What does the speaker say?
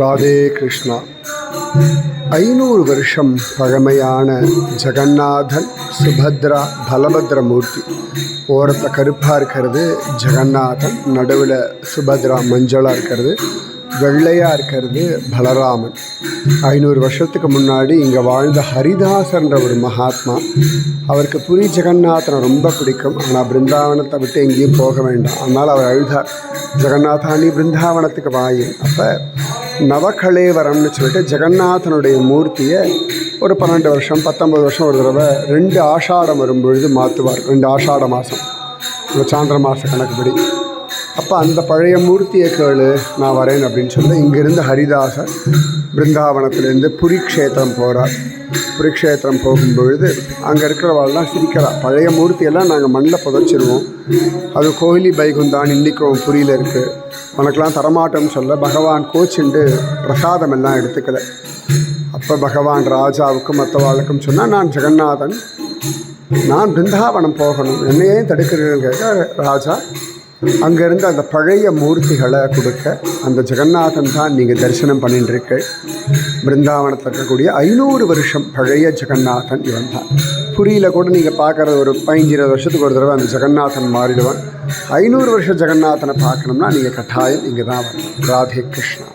ராதே கிருஷ்ணா. 500 வருஷம் பழமையான ஜெகநாதன், சுபத்ரா, பலபத்ர மூர்த்தி. ஓரத்தில் கருப்பாக இருக்கிறது ஜெகநாதன், நடுவில் சுபத்ரா மஞ்சளாக இருக்கிறது, வெள்ளையாக இருக்கிறது பலராமன். 500 வருஷத்துக்கு முன்னாடி இங்கே வாழ்ந்த ஹரிதாசன்ற ஒரு மகாத்மா. அவருக்கு புரி ஜெகநாதனை ரொம்ப பிடிக்கும். ஆனால் பிருந்தாவனத்தை விட்டு எங்கேயும் போக வேண்டாம். அதனால் அவர் அழுதார், ஜெகநாதா நீ பிருந்தாவனத்துக்கு வாயின். அப்போ நவகலேவரம்னு சொல்லிட்டு ஜெகநாதனுடைய மூர்த்தியை ஒரு 12 வருஷம் 19 வருஷம் ஒரு தடவை 2 ஆஷாடம் வரும்பொழுது மாற்றுவார். 2 ஆஷாட மாதம், சாந்திர மாத கணக்குப்படி. அப்போ அந்த பழைய மூர்த்தியை கேளு, நான் வரேன் அப்படின்னு சொல்லி இங்கேருந்து ஹரிதாசர் பிருந்தாவனத்துலேருந்து புரிக்ஷேத்திரம் போகிறார். புரிக்ஷேத்திரம் போகும்பொழுது அங்கே இருக்கிறவாள்லாம் சிரிக்கிறார். பழைய மூர்த்தியெல்லாம் நாங்கள் மண்ணில் புதைச்சிருவோம், அது கோயிலி பைகுந்தான் இன்றைக்கும் புரியில் இருக்குது, உனக்கெல்லாம் தரமாட்டோம்னு சொல்ல பகவான் கோச்சுண்டு பிரசாதம் எல்லாம் எடுத்துக்கல. அப்போ பகவான் ராஜாவுக்கும் மற்றவாளுக்கும் சொன்னால், நான் ஜெகநாதன், நான் பிருந்தாவனம் போகணும், என்னையே தடுக்கிறீர்கள் கேட்க ராஜா அங்கேருந்து அந்த பழைய மூர்த்திகளை கொடுக்க, அந்த ஜெகநாதன் தான் நீங்கள் தரிசனம் பண்ணிட்டுருக்க. பிருந்தாவனத்தில் இருக்கக்கூடிய 500 வருஷம் பழைய ஜெகநாதன் இவன் தான். புரியில் கூட நீங்கள் பார்க்குற ஒரு 15-20 வருஷத்துக்கு ஒரு தடவை அந்த ஜெகநாதன் மாறிடுவான். 500 வருஷம் ஜெகநாதனை பார்க்கணும்னா நீங்கள் கட்டாயம் இங்கே தான் வரணும். ராதே கிருஷ்ணா.